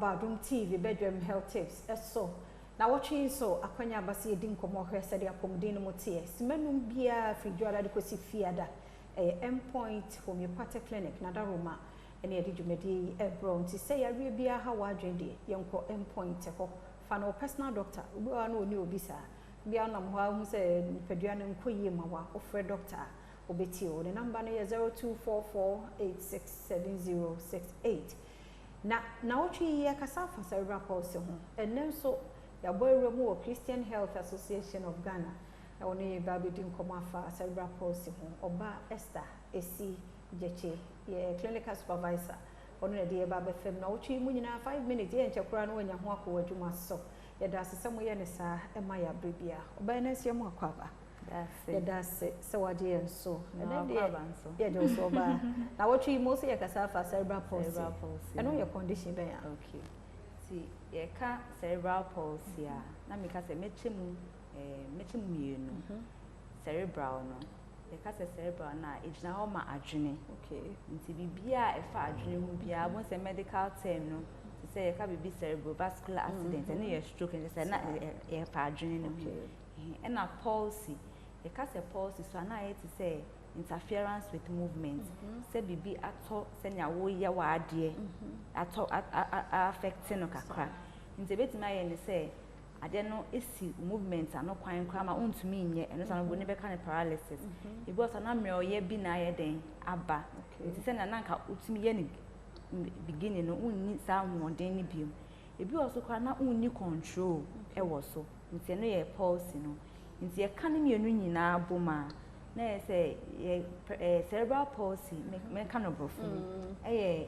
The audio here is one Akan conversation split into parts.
Adom TV Badwam Health Tips eso na watching so akwanya abasi edin komo hwese de apomden mo tie simanum bia fridwara de kosi fiada endpoint homeopathic clinic na daroma ene edi dwumedi ebro nti say yawe bia ha wadwede yenko endpoint ho fa no personal doctor obi wa na oni obisa bia na mo ha hu se pedua ne nkoyie ma wa ofre doctor obeti o the number no 0244867068 na ochi ye kasa for cerebral palsy ho enen so ya boy remu Christian Health Association of Ghana e woni ba be din komo afa cerebral palsy ho oba Esther esi jeche ye clinical supervisor onu na de ba be fem na ochi mu nyina 5 minutes ye nchekura na onya ho akọ adwuma so ye da sesemo ye ne sa e ma ya brebia oba na sie mu akwaba that's it. So what do you so? Yeah, just over. Now what you mostly a for cerebral palsy. I know your condition there. Okay. See, you can cerebral palsy. Na me kase mechimu no. Cerebral no. You can say cerebral na ejina ho ma adwene. Okay. Nti bibia e fa adwene mu bia won say medical term no. Say you can be cerebral vascular accident and you stroke and say na e fa adwene no. Okay. And a palsy. The case palsy so na it say interference with movement. Say bibi ato senya wo ye wa ade ato affecting no kakra. Nti betima ye ne say ade no esi movement ano kwan kra ma untumi nye eno so no bo ne be ka paralysis. Ebi o so na me oye bi na ye den aba. Nti say na nka utumi ye ne beginning no unni sa nwodin ni biom. Ebi o so kwa na unni control e wo so. Nti no ye palsy no. Nti ye kan mienu nyina boma na ye say cerebral palsy me kind of a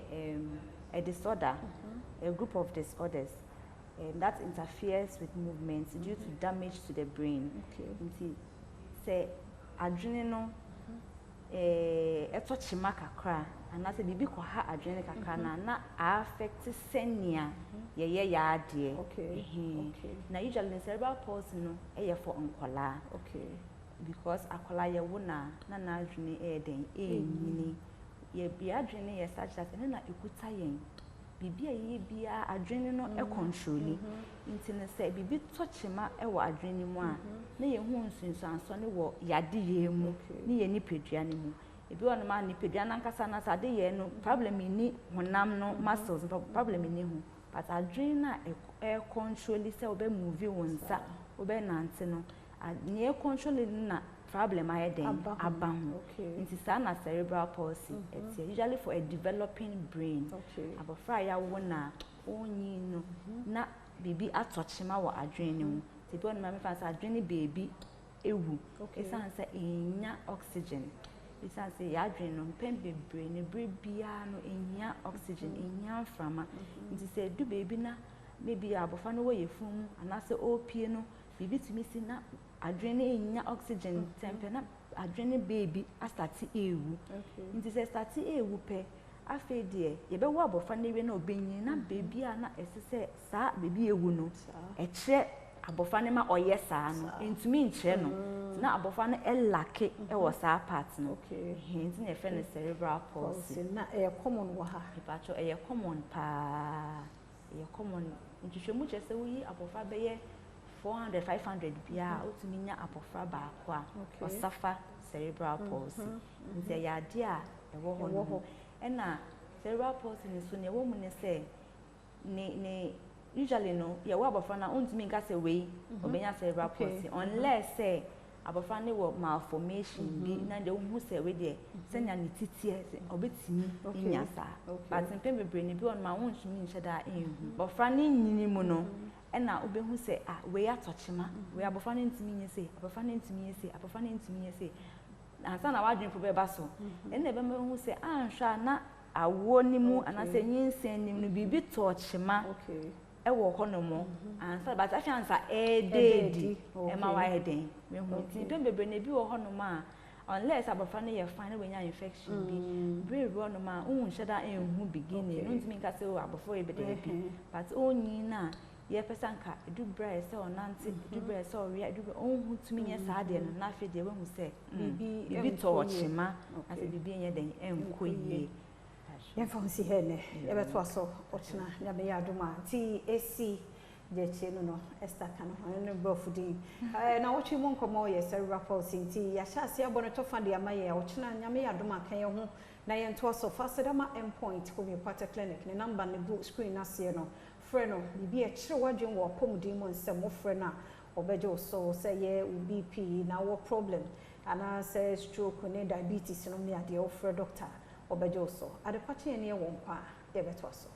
disorder, a group of disorders that interferes with movements due to damage to the brain. Nti say adwene no eto chima kakra ana say bibi ko ha adwene kakra na affect senia ye ya ade. Na usually cerebral palsy no for nkola. Because akola ye wo na adwene den nyini ye bia adwene ye such that na ekuta yen bibi ye bia adwene no control nti ne say bibi tochima wo adwene mu a na ye hu nsunsuanso ne wo yade ye mu ne ye ni pedua ne mu ebi won ma ni pedua na nkasa na sade ye no problem ni honam no muscles problem ni hu but adwene na control say obe move wonsa obe nante no ne control na problem ayeden abahu nti sa na cerebral palsy it's usually for a developing brain abofra ya wona onyi no na bibi atochima wo adwene mu ti bi on ma me fa sa adwene baby ewu esan say enya oxygen esan say ya adwene no pembe brain ne bia no enya oxygen enya frama nti say du baby na maybe abofra no wo yefum anase opie no bibi timisi na adwene enya oxygen tempe na adwene baby astati ewu nti say stati ewu pe afa die ye be wo abofra na we na obenyin na baby a na esese sa baby ewu no eche abofra ne ma oye sa no ntumi nche no na abofra no elake wo sa part no nti na fe na cerebral palsy na common wo ha ipacho common pa common ntwehwemu chese wi abofra be ye 400 500 bia otuminya abofra ba akwa o suffer cerebral palsy nti ya dia ewo ho na cerebral palsy ni so ne wo mu ne say ne usually no ya wo abofra na ontumi nka say we obenya cerebral palsy unless say abofra ne wo malformation bi na de hu say we de senya ne titie obetimi nya sa but mpem bebre ne bi on ma wonhumi nche da enhu abofra ne nyini mu no na obehu say we atochima we abofra ne ntimi nye say abofra ne ntimi nye say abofra ne ntimi nye say ansa na wadwen fo be ba so na be mehu say anhwa na awo ni mu anase nyinsen ni no bibi tochima ewo hono mo ansa but afiansa dedi ma wa eden mehu tin pembebre na bi wo hono ma unless abofra ne ye fine we nya infection bi brain no ma unhweda enhu beginning ntimi nka say abofra e be dey but onyi na ye pesanka edubra se onante edubra se oria edubra onhu tumi nye saade no na fe de we hu se bibi to ochima ase bibi enye den enkoyie Yɛmfa hene yɛbɛto aso ɔkyena nyame yɛ adom a ti esi de che no Esther kan ho ne brofudi na wɔtwe mu nkɔmɔ yɛ cerebral palsy nti yɛhyɛ ase abɔ no tofa de ama yɛ ɔkyena nyame yɛ adom aka yɛ ho na yɛnto aso fasedama endpoint homeopathic clinic ne number ne book screen ase no frɛ no bibi e kyerɛ wadwen wɔ pomudin mu nsɛm mo frɛ na ɔbɛgye so sɛ yɛ BP na wɔ problem ana sɛ stroke ne diabetes no me ade wo frɛ doctor ɔbɛgye so ade kwakye ne yɛ wɔ mpa yɛbɛto aso